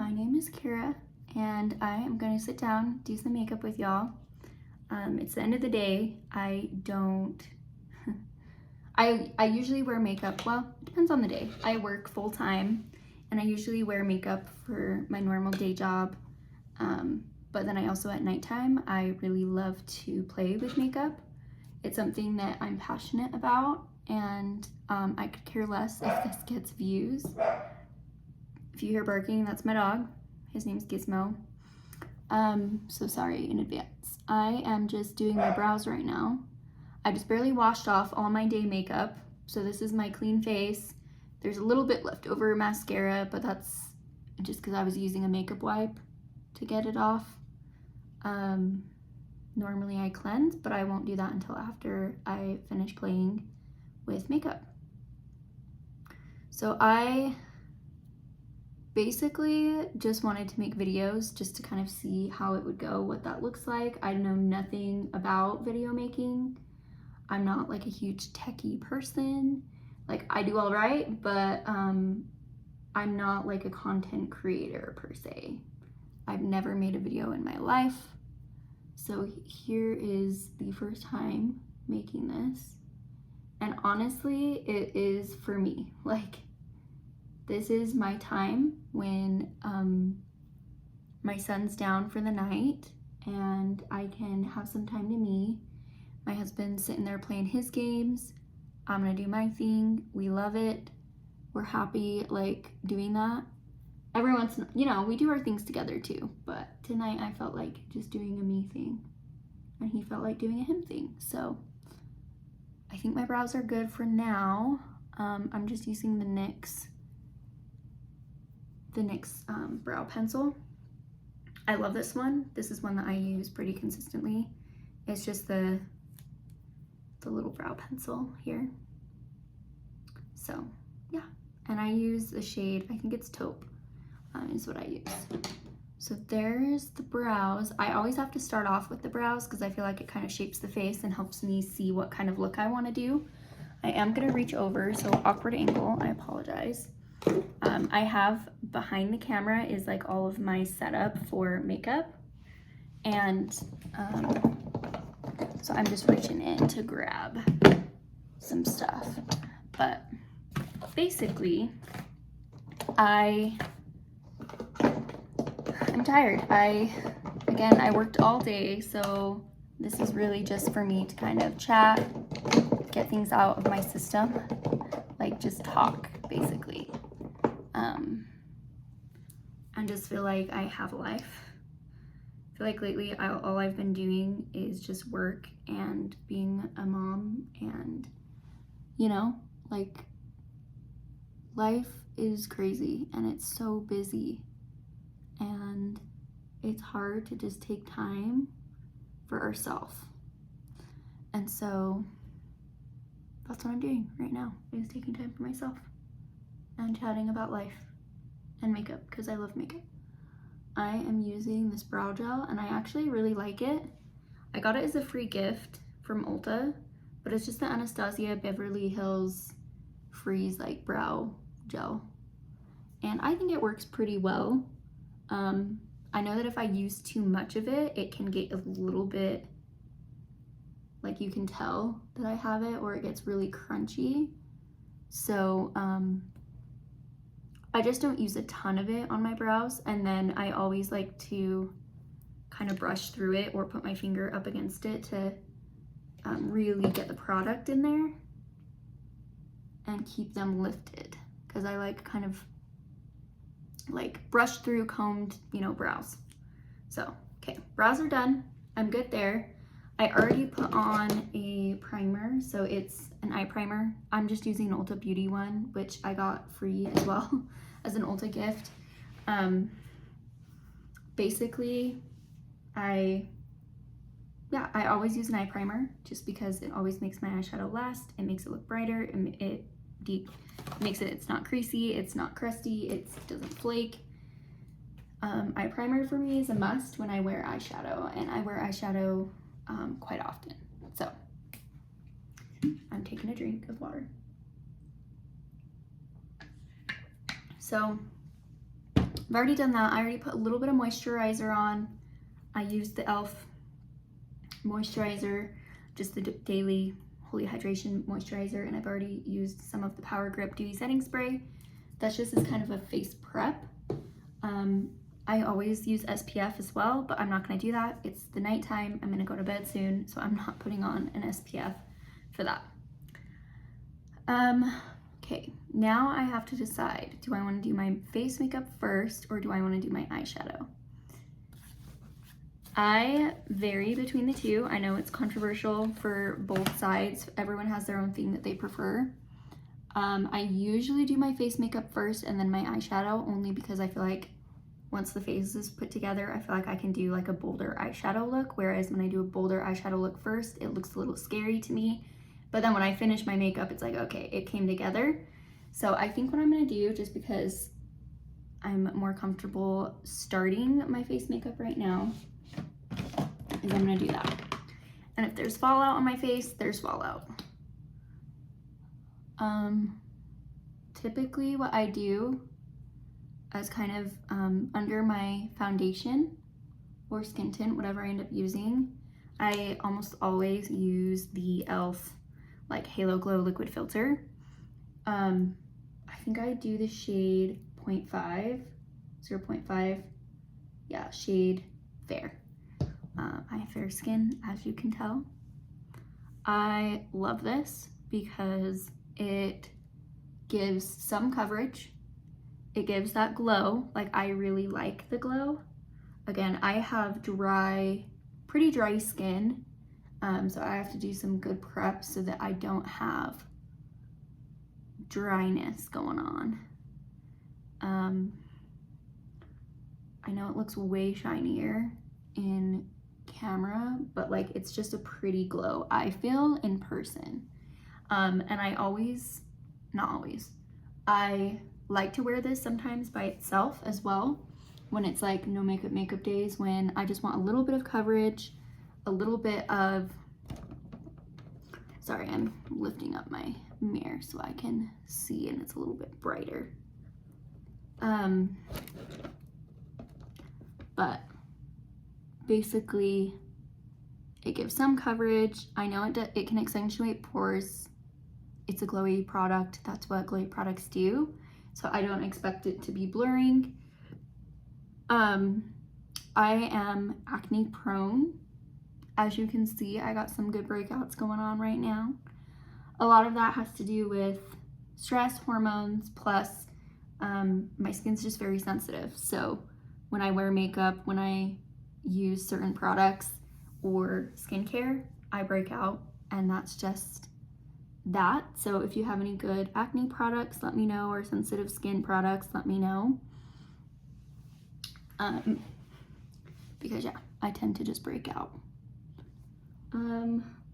my name is Kira, and I am going to sit down, do some makeup with y'all. It's the end of the day. I usually wear makeup, well, it depends on the day. I work full-time, and I usually wear makeup for my normal day job, but then I also at nighttime, I really love to play with makeup. It's something that I'm passionate about, and I could care less if this gets views. If you hear barking, that's my dog. His name's Gizmo. So sorry in advance. I am just doing my brows right now. I just barely washed off all my day makeup. So this is my clean face. There's a little bit left over mascara, but that's just because I was using a makeup wipe to get it off. Normally I cleanse, but I won't do that until after I finish playing with makeup. So I basically just wanted to make videos just to kind of see how it would go, what that looks like. I know nothing about video making. I'm not like a huge techie person. Like I do all right, but I'm not like a content creator per se. I've never made a video in my life. So here is the first time making this. And honestly, it is for me. Like, this is my time when my son's down for the night and I can have some time to me. My husband's sitting there playing his games. I'm gonna do my thing. We love it. We're happy like doing that. Every once in, you know, we do our things together too, but tonight I felt like just doing a me thing and he felt like doing a him thing. So I think my brows are good for now. I'm just using the NYX brow pencil. I love this one. This is one that I use pretty consistently. It's just the little brow pencil here. So yeah, and I use the shade, I think it's taupe, is what I use. So there's the brows. I always have to start off with the brows because I feel like it kind of shapes the face and helps me see what kind of look I want to do. I am gonna reach over, so awkward angle, I apologize. I have behind the camera is like all of my setup for makeup, and so I'm just reaching in to grab some stuff. But basically, I'm tired. Again, I worked all day, so this is really just for me to kind of chat, get things out of my system, like just talk basically. I just feel like I have a life. I feel like lately all I've been doing is just work and being a mom, and you know, like life is crazy and it's so busy and it's hard to just take time for ourselves. And so that's what I'm doing right now, is taking time for myself and chatting about life and makeup because I love makeup. I am using this brow gel and I actually really like it. I got it as a free gift from Ulta, but it's just the Anastasia Beverly Hills Freeze like brow gel. And I think it works pretty well. I know that if I use too much of it, it can get a little bit, like you can tell that I have it, or it gets really crunchy. So I just don't use a ton of it on my brows, and then I always like to kind of brush through it or put my finger up against it to really get the product in there and keep them lifted, because I like kind of like brush through combed, you know, brows. So okay, brows are done. I'm good there. I already put on a primer, so it's an eye primer. I'm just using an Ulta Beauty one, which I got free as well as an Ulta gift. Basically, I always use an eye primer just because it always makes my eyeshadow last. It makes it look brighter, and it makes it's not creasy, it's not crusty, it doesn't flake. Eye primer for me is a must when I wear eyeshadow, and I wear eyeshadow quite often. So I'm taking a drink of water. So I've already done that. I already put a little bit of moisturizer on. I used the e.l.f. moisturizer, just the daily Holy Hydration moisturizer, and I've already used some of the Power Grip Dewy Setting Spray. That's just as kind of a face prep. I always use SPF as well, but I'm not gonna do that. It's the nighttime, I'm gonna go to bed soon, so I'm not putting on an SPF for that. Okay, now I have to decide, do I wanna do my face makeup first or do I wanna do my eyeshadow? I vary between the two. I know it's controversial for both sides. Everyone has their own thing that they prefer. I usually do my face makeup first and then my eyeshadow, only because I feel like once the face is put together, I feel like I can do like a bolder eyeshadow look, whereas when I do a bolder eyeshadow look first, it looks a little scary to me. But then when I finish my makeup, it's like, okay, it came together. So I think what I'm gonna do, just because I'm more comfortable starting my face makeup right now, is I'm gonna do that. And if there's fallout on my face, there's fallout. Typically what I do as kind of under my foundation or skin tint, whatever I end up using, I almost always use the e.l.f. like Halo Glow liquid filter. I think I do the shade 0.5, yeah, shade Fair. I have fair skin, as you can tell. I love this because it gives some coverage. It gives that glow. Like, I really like the glow. Again, I have pretty dry skin, so I have to do some good prep so that I don't have dryness going on. I know it looks way shinier in camera, but like, it's just a pretty glow I feel in person. And I like to wear this sometimes by itself as well, when it's like no makeup days, when I just want a little bit of coverage, a little bit of, sorry, I'm lifting up my mirror so I can see and it's a little bit brighter. But basically it gives some coverage. I know it can accentuate pores. It's a glowy product. That's what glowy products do. So I don't expect it to be blurring. I am acne prone. As you can see, I got some good breakouts going on right now. A lot of that has to do with stress, hormones, plus my skin's just very sensitive. So when I wear makeup, when I use certain products or skincare, I break out, and that's just that. So if you have any good acne products, let me know, or sensitive skin products, let me know. Because yeah, I tend to just break out.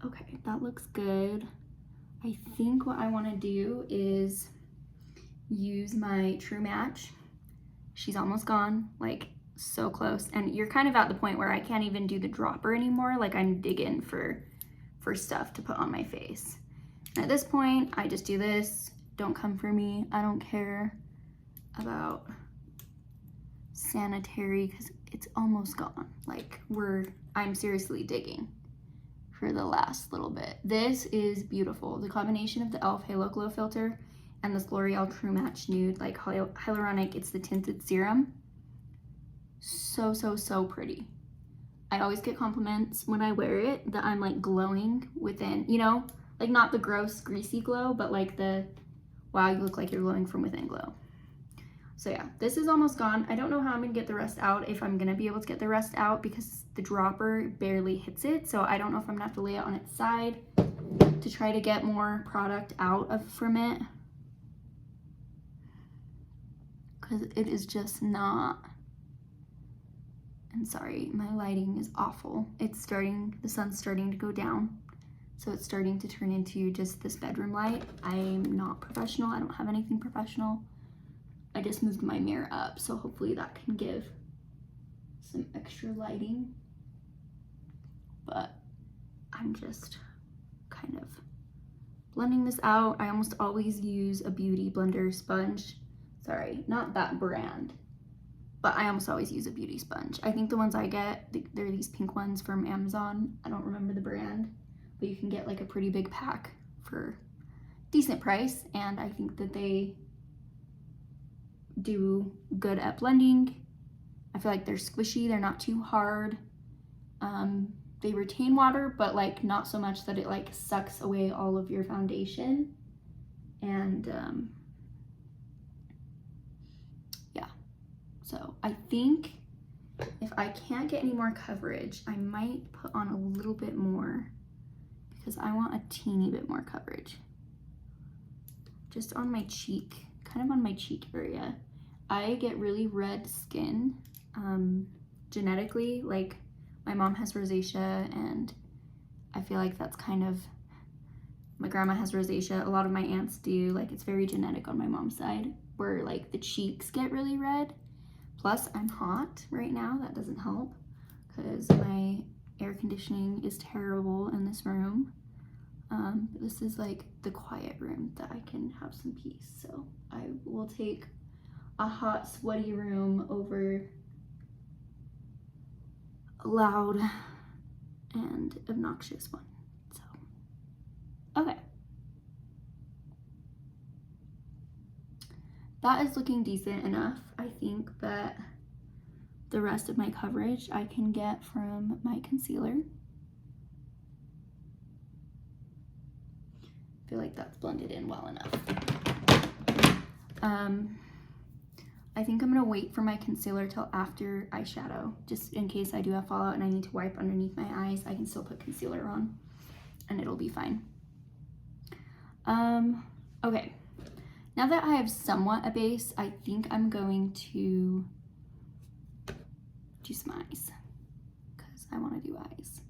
Okay, that looks good. I think what I want to do is use my True Match. She's almost gone, like so close. And you're kind of at the point where I can't even do the dropper anymore. Like, I'm digging for stuff to put on my face. And at this point, I just do this. Don't come for me. I don't care about sanitary because it's almost gone. Like, I'm seriously digging for the last little bit. This is beautiful. The combination of the e.l.f. Halo Glow filter and this L'Oreal True Match Nude, like hyaluronic, it's the tinted serum. So, so, so pretty. I always get compliments when I wear it that I'm like glowing within, you know, like not the gross greasy glow, but like the, wow, you look like you're glowing from within glow. So yeah, this is almost gone. I don't know how I'm gonna get the rest out, if I'm gonna be able to get the rest out, because the dropper barely hits it. So I don't know if I'm gonna have to lay it on its side to try to get more product out from it, because it is just not. And sorry, my lighting is awful. The sun's starting to go down. So it's starting to turn into just this bedroom light. I'm not professional. I don't have anything professional. I just moved my mirror up, so hopefully that can give some extra lighting. But I'm just kind of blending this out. I almost always use a Beauty Blender sponge. Sorry, not that brand. but I almost always use a beauty sponge. I think the ones I get, they're these pink ones from Amazon. I don't remember the brand, but you can get like a pretty big pack for decent price, and I think that they do good at blending. I feel like they're squishy, they're not too hard. They retain water, but like not so much that it like sucks away all of your foundation. And yeah, so I think if I can't get any more coverage, I might put on a little bit more because I want a teeny bit more coverage. Just on my cheek, kind of on my cheek area. I get really red skin genetically, like my mom has rosacea, and I feel like that's kind of, my grandma has rosacea, a lot of my aunts do, like it's very genetic on my mom's side, where like the cheeks get really red. Plus I'm hot right now, that doesn't help because my air conditioning is terrible in this room. But this is like the quiet room that I can have some peace, so I will take a hot, sweaty room over a loud and obnoxious one. So, okay. That is looking decent enough. I think that the rest of my coverage I can get from my concealer. I feel like that's blended in well enough. I think I'm gonna wait for my concealer till after eyeshadow, just in case I do have fallout and I need to wipe underneath my eyes. I can still put concealer on and it'll be fine. Okay, now that I have somewhat a base, I think I'm going to do some eyes because I want to do eyes.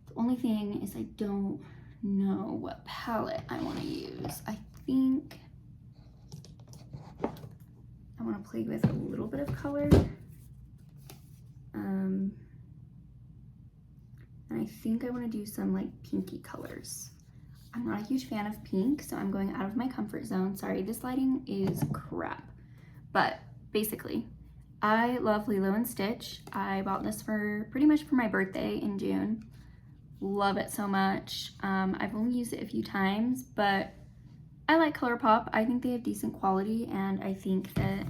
The only thing is I don't know what palette I want to use. I think I want to play with a little bit of color. And I think I want to do some like pinky colors. I'm not a huge fan of pink, so I'm going out of my comfort zone. Sorry, this lighting is crap. But basically, I love Lilo & Stitch. I bought this for pretty much for my birthday in June. Love it so much. I've only used it a few times, but I like ColourPop. I think they have decent quality, and I think that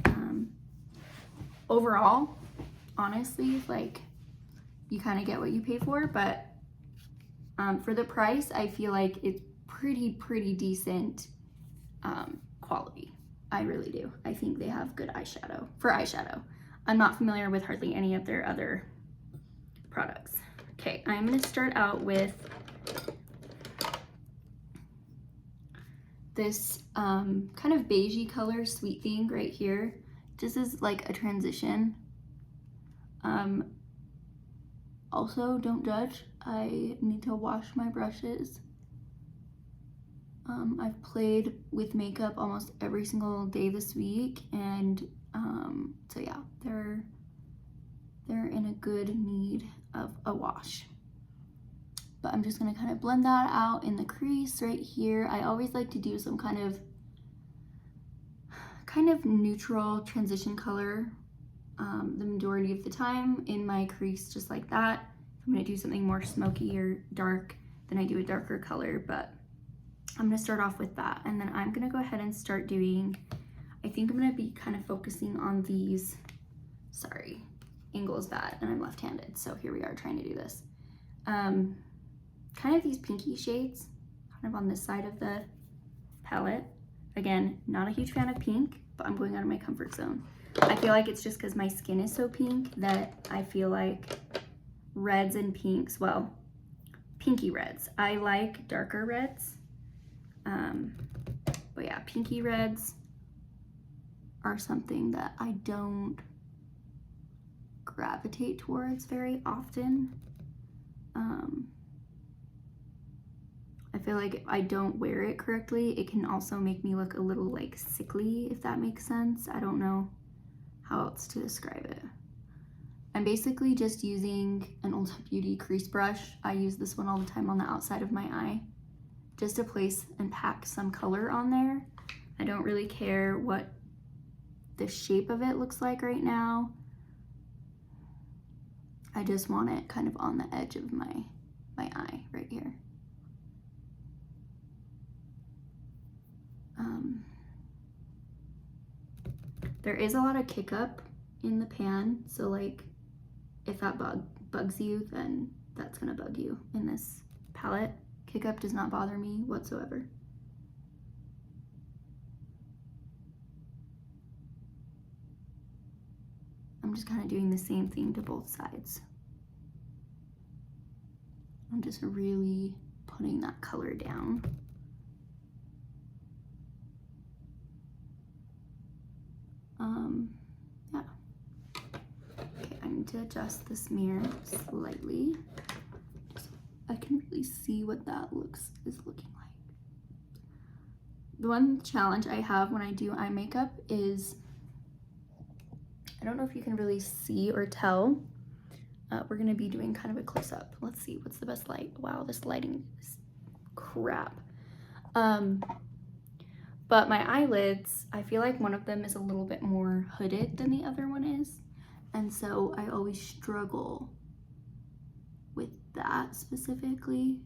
overall, honestly, like you kind of get what you pay for, but for the price, I feel like it's pretty decent quality. I really do. I think they have good eyeshadow. For eyeshadow, I'm not familiar with hardly any of their other products. Okay, I'm gonna start out with this kind of beigey color, Sweet Thing right here. This is like a transition. Also, don't judge. I need to wash my brushes. I've played with makeup almost every single day this week, and so yeah, they're in a good need of a wash. But I'm just gonna kind of blend that out in the crease right here. I always like to do some kind of neutral transition color the majority of the time in my crease, just like that. If I'm gonna do something more smoky or dark, then I do a darker color, but I'm gonna start off with that. And then I'm gonna go ahead and start doing, I think I'm gonna be kind of focusing on these, sorry, angle is bad and I'm left-handed, so here we are trying to do this. Kind of these pinky shades, kind of on this side of the palette. Again, not a huge fan of pink, but I'm going out of my comfort zone. I feel like it's just because my skin is so pink that I feel like reds and pinks, well, pinky reds. I like darker reds, but yeah, pinky reds are something that I don't gravitate towards very often. I feel like if I don't wear it correctly, it can also make me look a little like sickly, if that makes sense. I don't know how else to describe it. I'm basically just using an Ulta Beauty crease brush. I use this one all the time on the outside of my eye, just to place and pack some color on there. I don't really care what the shape of it looks like right now. I just want it kind of on the edge of my eye right here. There is a lot of kick up in the pan, so like if that bugs you, then that's gonna bug you in this palette. Kick up does not bother me whatsoever. I'm just kind of doing the same thing to both sides. I'm just really putting that color down. Yeah. Okay, I need to adjust this mirror slightly so I can really see what that is looking like. The one challenge I have when I do eye makeup is, I don't know if you can really see or tell. We're gonna be doing kind of a close-up. Let's see, what's the best light? Wow, this lighting is crap. But my eyelids, I feel like one of them is a little bit more hooded than the other one is. And so I always struggle with that specifically.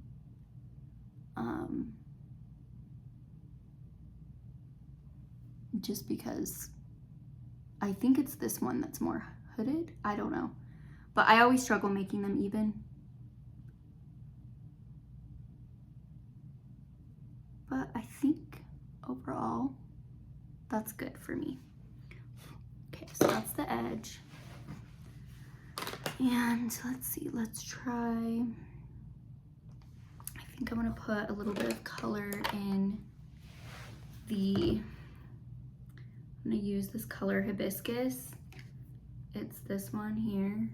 Just because I think it's this one that's more hooded. I don't know. But I always struggle making them even. But I think overall, that's good for me. Okay, so that's the edge. And let's see, let's try, I think I'm gonna put a little bit of color in I'm gonna use this color Hibiscus. It's this one here.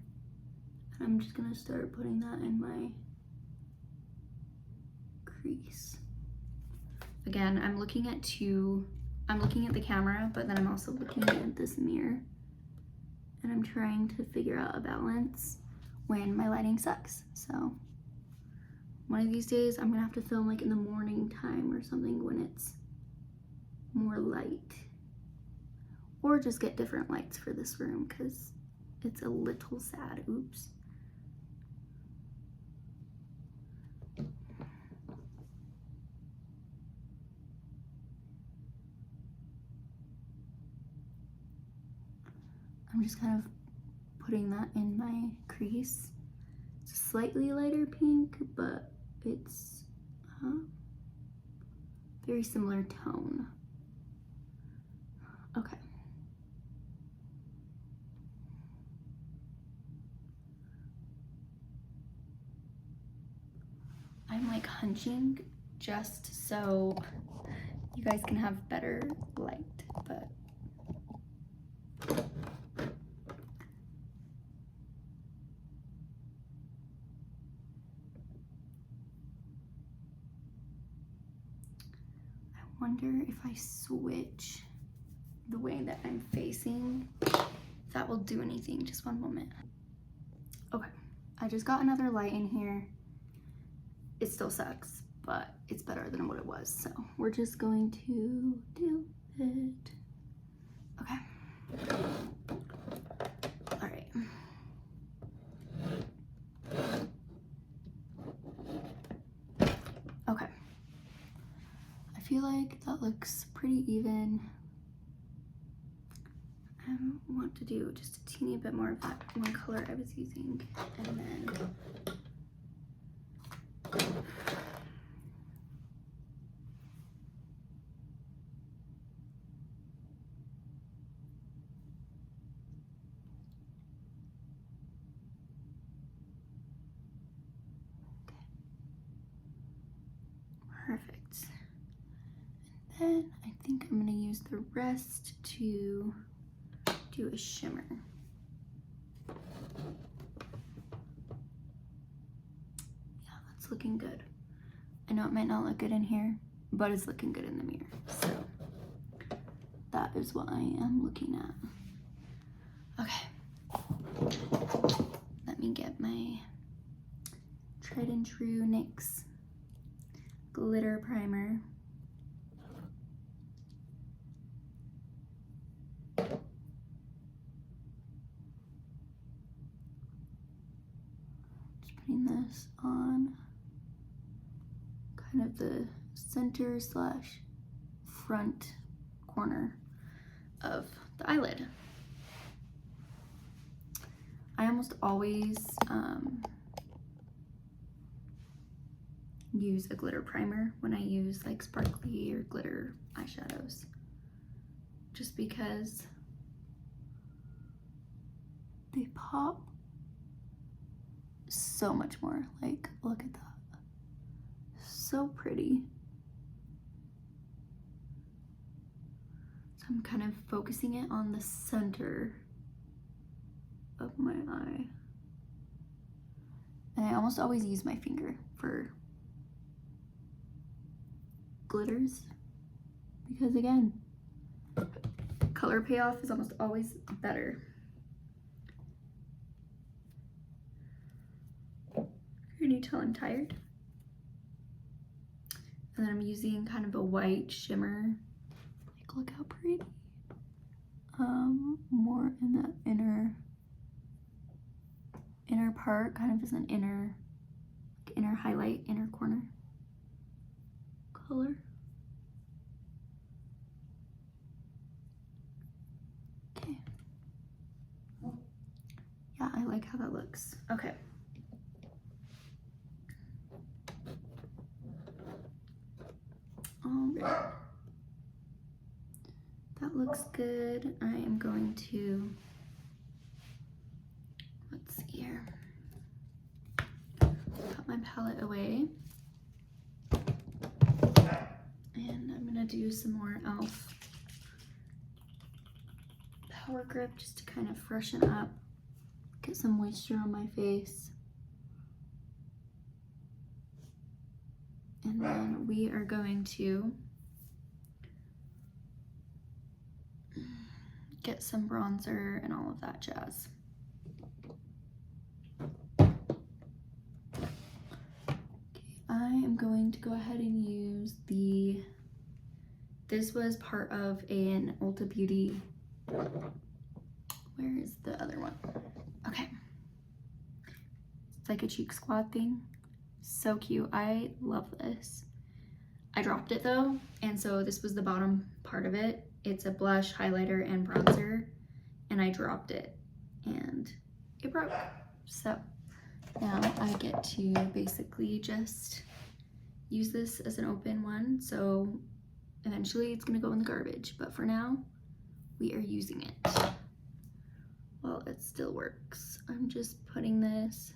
I'm just gonna start putting that in my crease. Again, I'm looking at the camera, but then I'm also looking at this mirror. And I'm trying to figure out a balance when my lighting sucks. So one of these days I'm gonna have to film like in the morning time or something when it's more light. Or just get different lights for this room because it's a little sad. Oops. I'm just kind of putting that in my crease. It's a slightly lighter pink, but it's very similar tone. Okay. I'm like hunching just so you guys can have better light, but I wonder if I switch the way that I'm facing, if that will do anything. Just one moment. Okay, I just got another light in here. It still sucks, but it's better than what it was. So we're just going to do it. Okay. All right. Okay. I feel like that looks pretty even. I want to do just a teeny bit more of that one color I was using, and then perfect. And then I think I'm gonna use the rest to do a shimmer. Yeah, that's looking good. I know it might not look good in here, but it's looking good in the mirror. So that is what I am looking at. Okay. Let me get my tried and true NYX glitter primer. putting this on kind of the center slash front corner of the eyelid. I almost always use a glitter primer when I use like sparkly or glitter eyeshadows, just because they pop so much more. Like, look at that, so pretty. So I'm kind of focusing it on the center of my eye, and I almost always use my finger for glitters, because again, color payoff is almost always better. Can you tell I'm tired? And then I'm using kind of a white shimmer. Like, look how pretty. More in that inner part, kind of as an inner highlight, inner corner color. Okay. Yeah, I like how that looks. Okay. All right. That looks good. I am going to, let's see here, put my palette away. And I'm gonna do some more e.l.f. Power Grip just to kind of freshen up, get some moisture on my face. And then we are going to get some bronzer and all of that jazz. I am going to go ahead and use this was part of an Ulta Beauty, where is the other one? Okay. It's like a cheek squad thing. So cute, I love this. I dropped it though, and so this was the bottom part of it. It's a blush, highlighter, and bronzer, and I dropped it, and it broke. So now I get to basically just use this as an open one, so eventually it's gonna go in the garbage, but for now, we are using it while it still works. I'm just putting this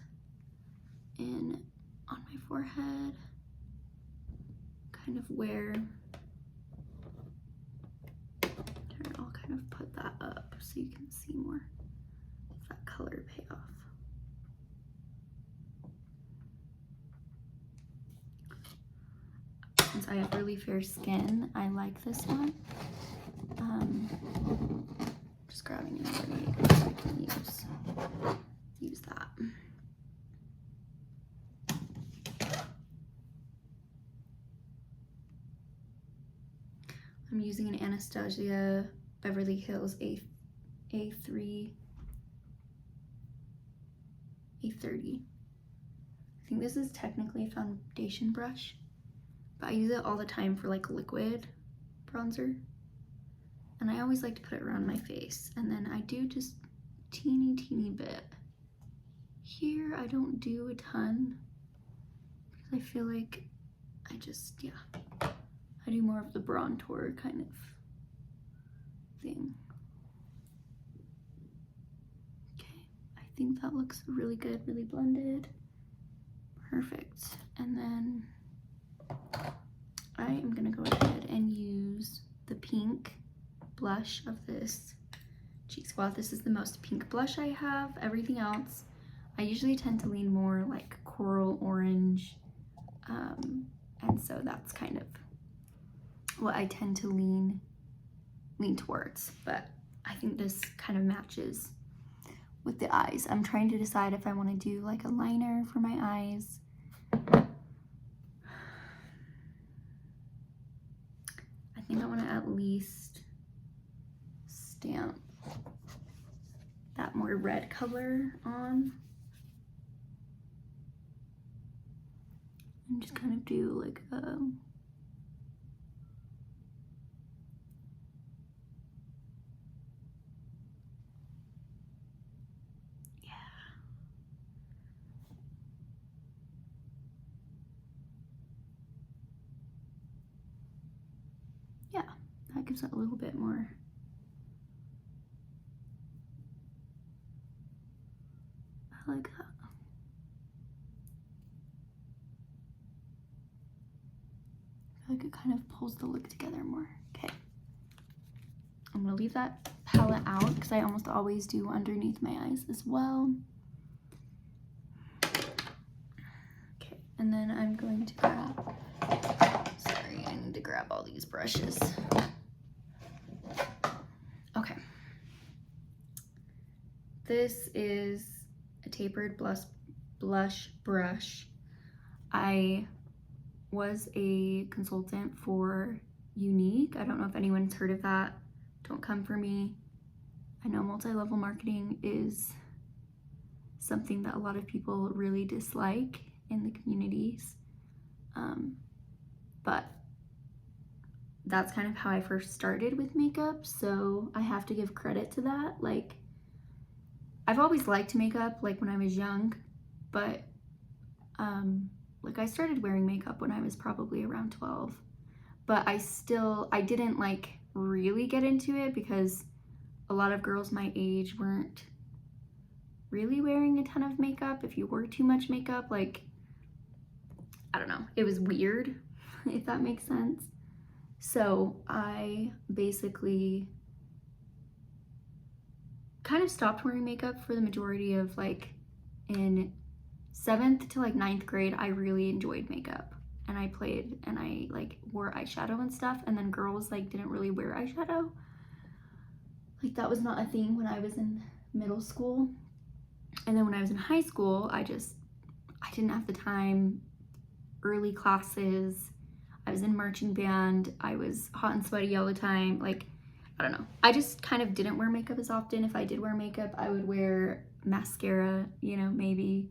in on my forehead, kind of where, here, I'll kind of put that up so you can see more of that color payoff. Since I have really fair skin, I like this one. Just grabbing it already so I can use that. I'm using an Anastasia Beverly Hills A30. I think this is technically a foundation brush, but I use it all the time for like liquid bronzer. And I always like to put it around my face. And then I do just teeny bit. Here I don't do a ton because I feel like I just, yeah, I do more of the bronzer kind of thing. Okay, I think that looks really good, really blended. Perfect. And then I am gonna go ahead and use the pink blush of this Cheek Squad. This is the most pink blush I have. Everything else, I usually tend to lean more like coral orange, and so that's kind of what I tend to lean towards, but I think this kind of matches with the eyes. I'm trying to decide if I want to do like a liner for my eyes. I think I want to at least stamp that more red color on. and just kind of do like a yeah, that gives it a little bit more. I like that. I feel like it kind of pulls the look together more. Okay. I'm gonna leave that palette out because I almost always do underneath my eyes as well. Okay, and then I'm going to grab, sorry, I need to grab all these brushes. Okay. This is a tapered blush brush. I was a consultant for Unique. I don't know if anyone's heard of that. Don't come for me. I know multi-level marketing is something that a lot of people really dislike in the communities. But that's kind of how I first started with makeup, so I have to give credit to that. Like, I've always liked makeup, like when I was young, but like I started wearing makeup when I was probably around 12, but I didn't like really get into it because a lot of girls my age weren't really wearing a ton of makeup. If you wore too much makeup, like, I don't know, it was weird, if that makes sense. So I basically kind of stopped wearing makeup for the majority of, like, in 7th to like 9th grade, I really enjoyed makeup, and I played and I like wore eyeshadow and stuff, and then girls like didn't really wear eyeshadow. Like, that was not a thing when I was in middle school. And then when I was in high school, I didn't have the time. Early classes, I was in marching band, I was hot and sweaty all the time. Like, I don't know. I just kind of didn't wear makeup as often. If I did wear makeup, I would wear mascara, you know, maybe.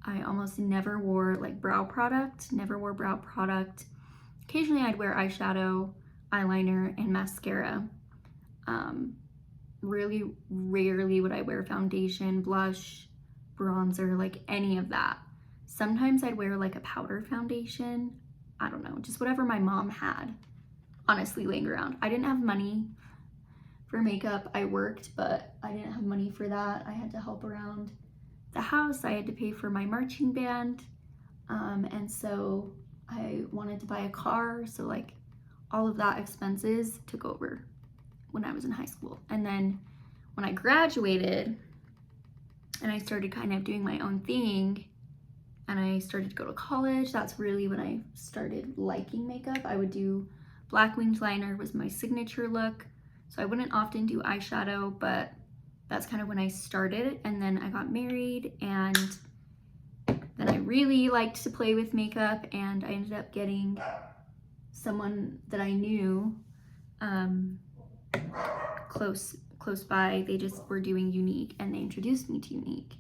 I almost never wore like brow product, never wore brow product. Occasionally I'd wear eyeshadow, eyeliner, and mascara. Really rarely would I wear foundation, blush, bronzer, like any of that. Sometimes I'd wear like a powder foundation. I don't know, just whatever my mom had, honestly, laying around. I didn't have money for makeup. I worked, but I didn't have money for that. I had to help around the house. I had to pay for my marching band. And so I wanted to buy a car. So like all of that expenses took over when I was in high school. And then when I graduated and I started kind of doing my own thing and I started to go to college, that's really when I started liking makeup. I would do black winged liner was my signature look. So I wouldn't often do eyeshadow, but that's kind of when I started. And then I got married, and then I really liked to play with makeup, and I ended up getting someone that I knew close by. They just were doing Unique, and they introduced me to Unique.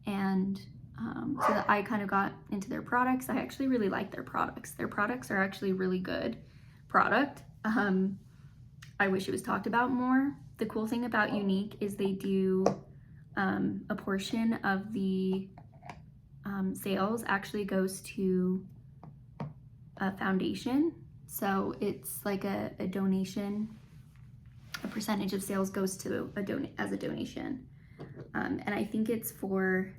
And so that I kind of got into their products. I actually really like their products. Their products are actually really good product. I wish it was talked about more. The cool thing about Unique is they do a portion of the sales actually goes to a foundation. So it's like a donation. A percentage of sales goes to as a donation. And I think it's for,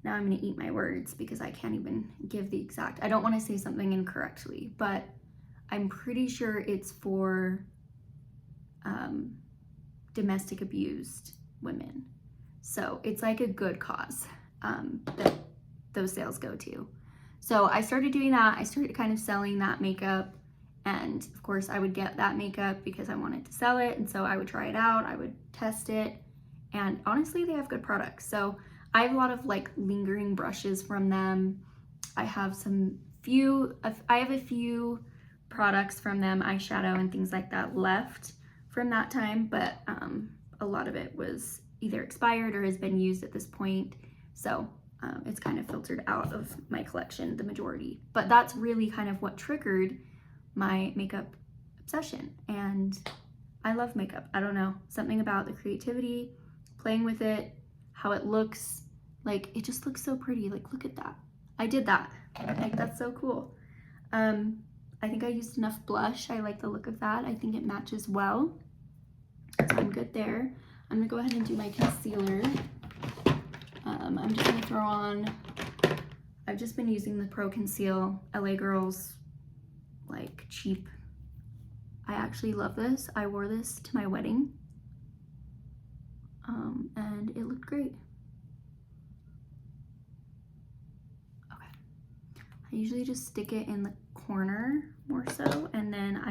now I'm gonna eat my words because I can't even give the exact, I don't wanna say something incorrectly, but I'm pretty sure it's for domestic abused women. So it's like a good cause that those sales go to. So I started doing that. I started kind of selling that makeup. And of course I would get that makeup because I wanted to sell it. And so I would try it out, I would test it. And honestly, they have good products. So I have a lot of like lingering brushes from them. I have a few products from them, eyeshadow and things like that left from that time, but a lot of it was either expired or has been used at this point. So it's kind of filtered out of my collection, the majority. But that's really kind of what triggered my makeup obsession. And I love makeup. I don't know, something about the creativity, playing with it, how it looks, like it just looks so pretty. Like, look at that. I did that. Like, that's so cool. I think I used enough blush. I like the look of that. I think it matches well. So I'm good there. I'm gonna go ahead and do my concealer. I'm just gonna throw on, I've just been using the Pro Conceal LA Girls, like cheap. I actually love this. I wore this to my wedding, and it looked great. Okay, I usually just stick it in the corner more so, and then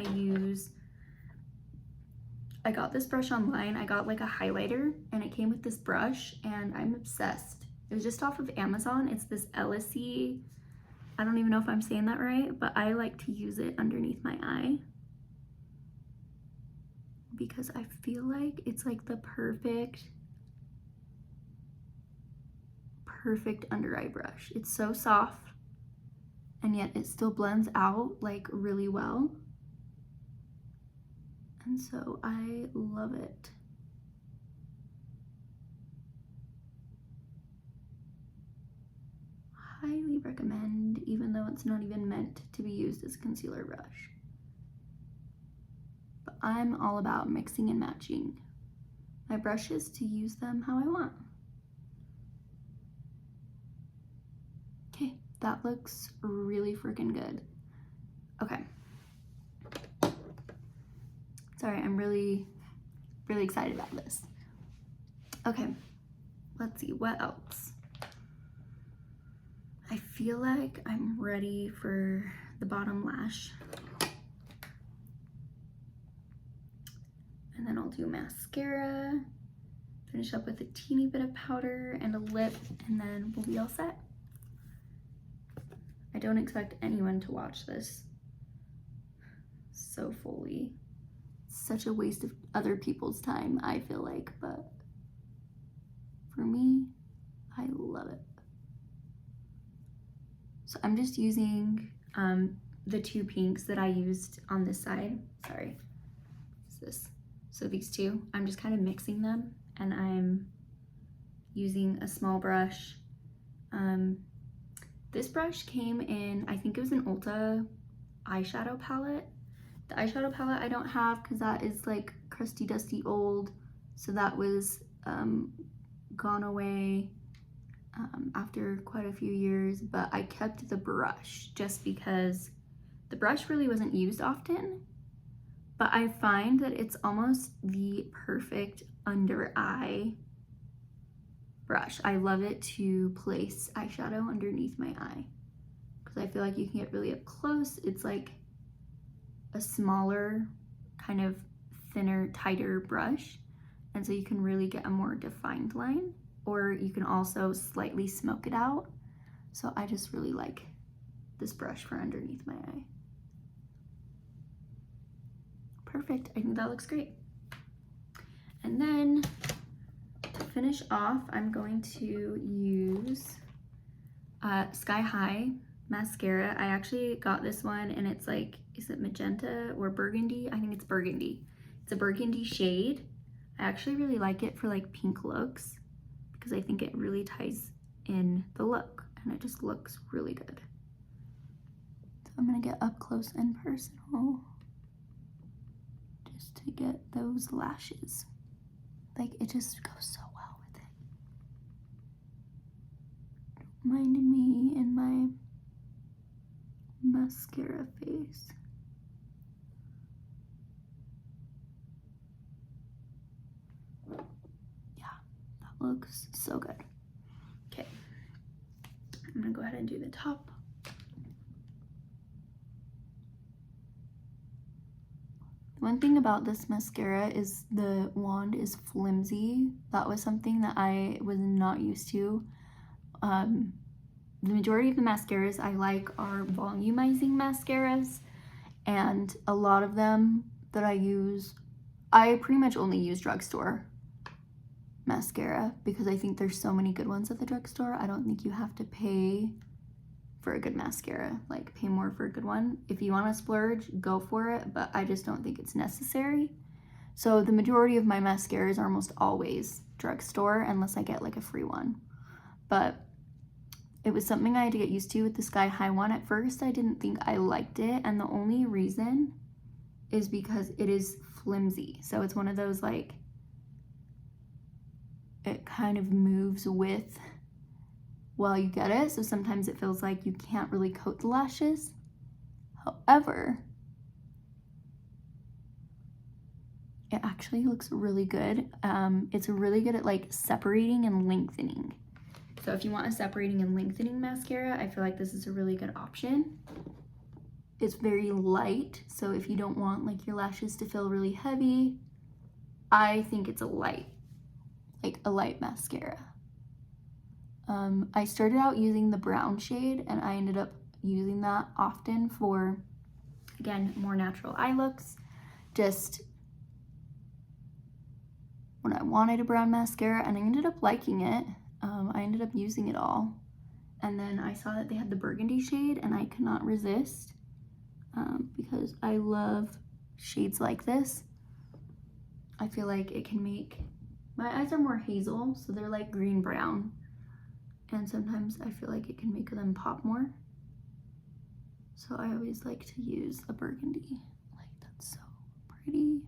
I got this brush online. I got like a highlighter, and it came with this brush, and I'm obsessed. It was just off of Amazon. It's this Ellisy, I don't even know if I'm saying that right, but I like to use it underneath my eye because I feel like it's like the perfect under eye brush. It's so soft, and yet it still blends out like really well. And so I love it. Highly recommend, even though it's not even meant to be used as a concealer brush. But I'm all about mixing and matching my brushes to use them how I want. Okay, that looks really freaking good. Okay. Sorry, I'm really excited about this. Okay, let's see, what else? I feel like I'm ready for the bottom lash. And then I'll do mascara, finish up with a teeny bit of powder and a lip, and then we'll be all set. I don't expect anyone to watch this so fully. Such a waste of other people's time, I feel like, but for me, I love it. So I'm just using the two pinks that I used on this side. Sorry, what's this? So these two, I'm just kind of mixing them, and I'm using a small brush. This brush came in, I think it was an Ulta eyeshadow palette. The eyeshadow palette I don't have because that is like crusty, dusty, old. So that was gone away after quite a few years, but I kept the brush just because the brush really wasn't used often, but I find that it's almost the perfect under eye brush. I love it to place eyeshadow underneath my eye because I feel like you can get really up close. It's like a smaller, kind of thinner, tighter brush, and so you can really get a more defined line, or you can also slightly smoke it out. So I just really like this brush for underneath my eye. Perfect, I think that looks great. And then to finish off, I'm going to use Sky High mascara. I actually got this one, and it's like, is it magenta or burgundy? I think it's burgundy. It's a burgundy shade. I actually really like it for like pink looks because I think it really ties in the look, and it just looks really good. So I'm gonna get up close and personal just to get those lashes. Like, it just goes so well with it. Reminded me in my mascara face. Yeah, that looks so good. Okay, I'm gonna go ahead and do the top. One thing about this mascara is the wand is flimsy. That was something that I was not used to. The majority of the mascaras I like are volumizing mascaras, and a lot of them that I use, I pretty much only use drugstore. mascara because I think there's so many good ones at the drugstore. I don't think you have to pay for a good mascara, like pay more for a good one. If you want to splurge, go for it, but I just don't think it's necessary. So the majority of my mascaras are almost always drugstore unless I get like a free one. But it was something I had to get used to with the Sky High one. At first, I didn't think I liked it, and the only reason is because it is flimsy. So it's one of those, like, it kind of moves with while you get it. So sometimes it feels like you can't really coat the lashes. However, it actually looks really good. It's really good at like separating and lengthening. So if you want a separating and lengthening mascara, I feel like this is a really good option. It's very light, so if you don't want like your lashes to feel really heavy, I think it's a light mascara. I started out using the brown shade, and I ended up using that often for, again, more natural eye looks. Just when I wanted a brown mascara, and I ended up liking it. I ended up using it all. And then I saw that they had the burgundy shade, and I could not resist because I love shades like this. I feel like it can make, my eyes are more hazel, so they're like green brown. And sometimes I feel like it can make them pop more. So I always like to use a burgundy. Like, that's so pretty.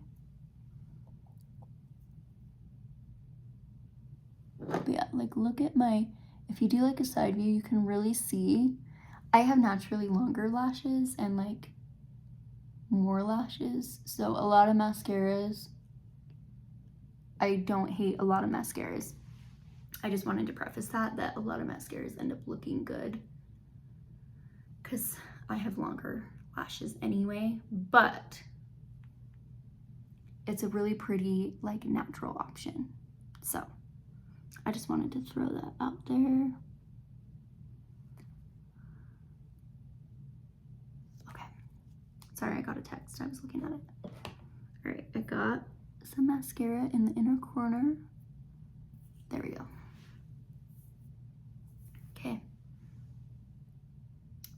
But yeah, like look at my, if you do like a side view, you can really see I have naturally longer lashes and like more lashes. So a lot of mascaras, I don't hate a lot of mascaras. I just wanted to preface that a lot of mascaras end up looking good because I have longer lashes anyway, but it's a really pretty like natural option. So I just wanted to throw that out there. Okay, sorry, I got a text, I was looking at it. All right, I got some mascara in the inner corner. There we go. Okay,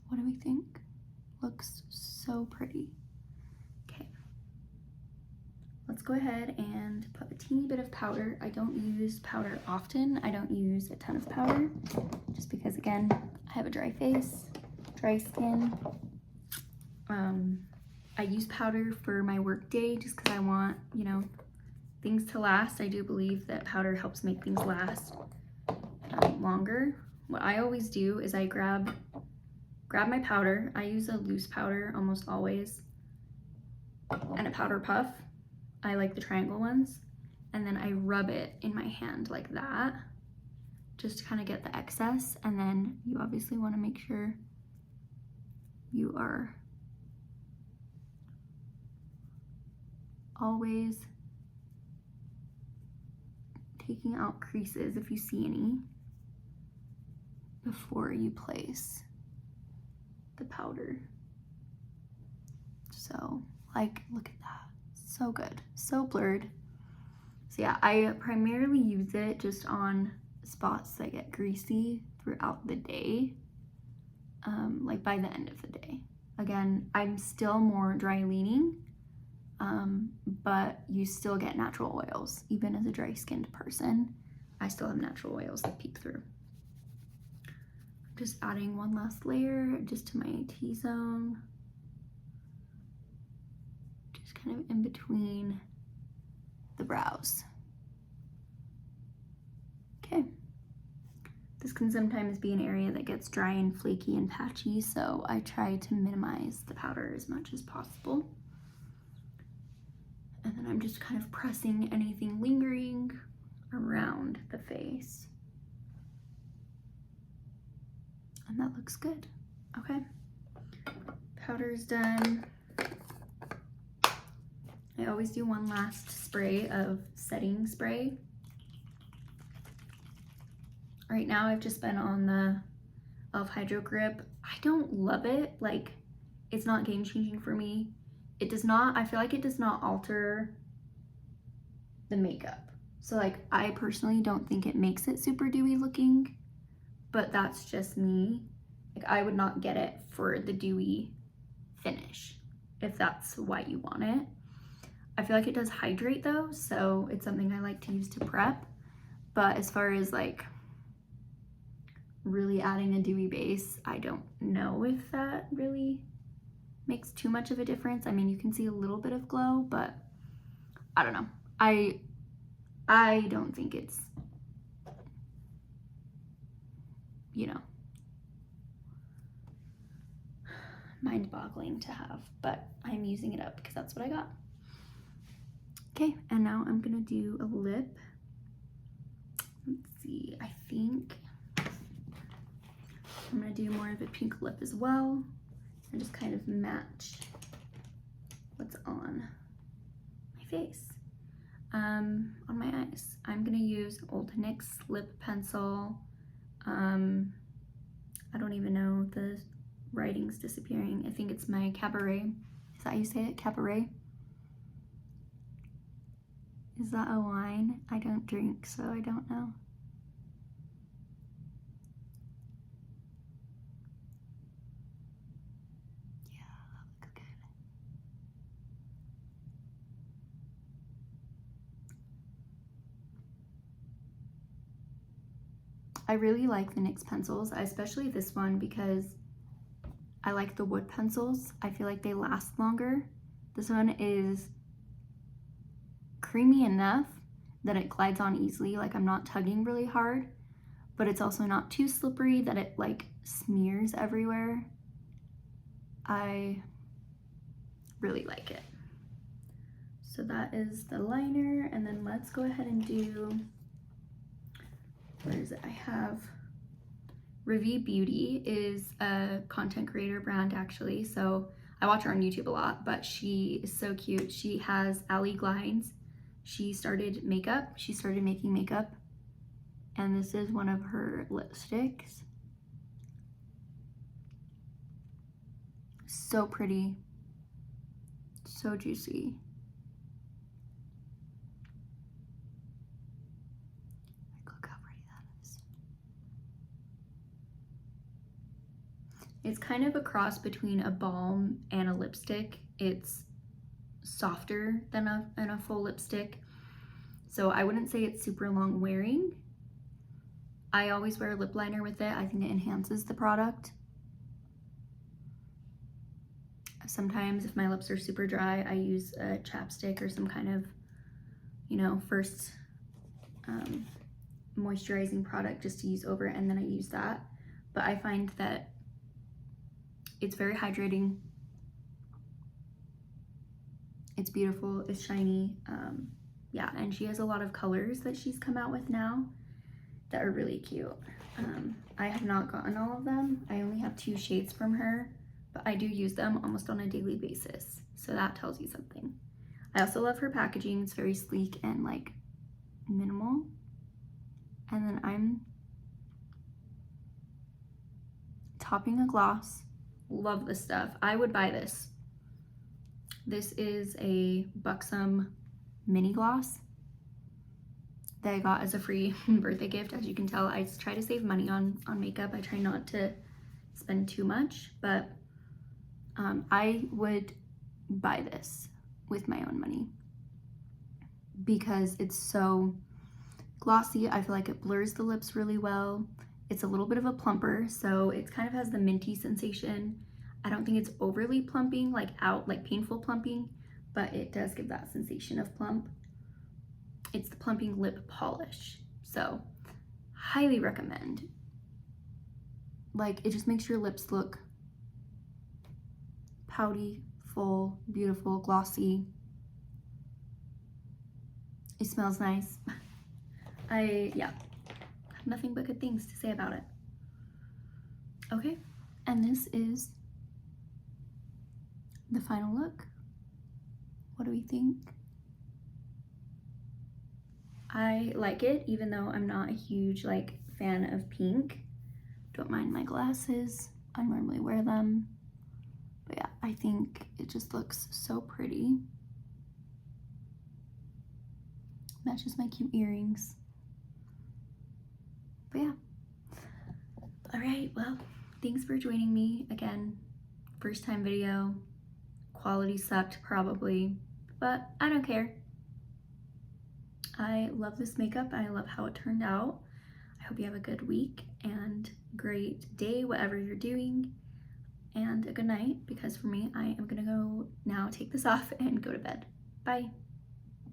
what do we think? Looks so pretty. Okay, let's go ahead and put a teeny bit of powder. I don't use powder often. I don't use a ton of powder just because, again, I have a dry face, dry skin. I use powder for my work day just because I want, you know, things to last. I do believe that powder helps make things last longer. What I always do is I grab my powder. I use a loose powder almost always, and a powder puff. I like the triangle ones, and then I rub it in my hand like that just to kind of get the excess. And then you obviously want to make sure you are always taking out creases if you see any before you place the powder. So like, look at that, so good, so blurred. So yeah, I primarily use it just on spots that get greasy throughout the day, like by the end of the day. Again, I'm still more dry leaning, but you still get natural oils. Even as a dry skinned person, I still have natural oils that peek through. Just adding one last layer just to my T-zone. Just kind of in between the brows. Okay. This can sometimes be an area that gets dry and flaky and patchy, so I try to minimize the powder as much as possible. And then I'm just kind of pressing anything lingering around the face. And that looks good. Okay. Powder's done. I always do one last spray of setting spray. Right now I've just been on the e.l.f. Hydro Grip. I don't love it. Like, it's not game changing for me. It does not, I feel like it does not alter the makeup. So like, I personally don't think it makes it super dewy looking, but that's just me. Like, I would not get it for the dewy finish if that's why you want it. I feel like it does hydrate though, so it's something I like to use to prep. But as far as like really adding a dewy base, I don't know if that really makes too much of a difference. I mean, you can see a little bit of glow, but I don't know. I don't think it's, you know, mind-boggling to have, but I'm using it up because that's what I got. Okay, and now I'm gonna do a lip. Let's see, I think I'm gonna do more of a pink lip as well and just kind of match what's on my face. On my eyes, I'm gonna use Old NYX lip pencil. I don't even know, the writing's disappearing. I think it's my Cabaret. Is that how you say it? Cabaret? Is that a wine? I don't drink, so I don't know. Yeah, that looks good. I really like the NYX pencils, especially this one because I like the wood pencils. I feel like they last longer. This one is creamy enough that it glides on easily, like I'm not tugging really hard, but it's also not too slippery that it like smears everywhere. I really like it. So that is the liner, and then let's go ahead and do, where is it? I have Rivi Beauty is a content creator brand actually, so I watch her on YouTube a lot, but she is so cute. She has Ally glides. She started makeup. She started making makeup, and this is one of her lipsticks. So pretty, so juicy. Look how pretty that is. It's kind of a cross between a balm and a lipstick. It's softer than a full lipstick, so I wouldn't say it's super long wearing. I always wear a lip liner with it. I think it enhances the product. Sometimes if my lips are super dry, I use a chapstick or some kind of, you know, first moisturizing product just to use over it, and then I use that. But I find that it's very hydrating. It's beautiful, it's shiny. Yeah, and she has a lot of colors that she's come out with now that are really cute. I have not gotten all of them. I only have 2 shades from her, but I do use them almost on a daily basis. So that tells you something. I also love her packaging. It's very sleek and like minimal. And then I'm topping a gloss. Love this stuff. I would buy this. This is a Buxom mini gloss that I got as a free birthday gift. As you can tell, I try to save money on makeup. I try not to spend too much, but I would buy this with my own money because it's so glossy. I feel like it blurs the lips really well. It's a little bit of a plumper, so it kind of has the minty sensation. I don't think it's overly plumping, like painful plumping, but it does give that sensation of plump. It's the plumping lip polish, so highly recommend. Like, it just makes your lips look pouty, full, beautiful, glossy. It smells nice. Yeah, have nothing but good things to say about it. Okay, and this is the final look. What do we think? I like it, even though I'm not a huge fan of pink. Don't mind my glasses. I normally wear them. But yeah, I think it just looks so pretty. Matches my cute earrings. But yeah. Alright, well, thanks for joining me. Again, first time video. Quality sucked probably, but I don't care. I love this makeup. I love how it turned out. I hope you have a good week and great day, whatever you're doing, and a good night, because for me, I am gonna go now take this off and go to bed. Bye.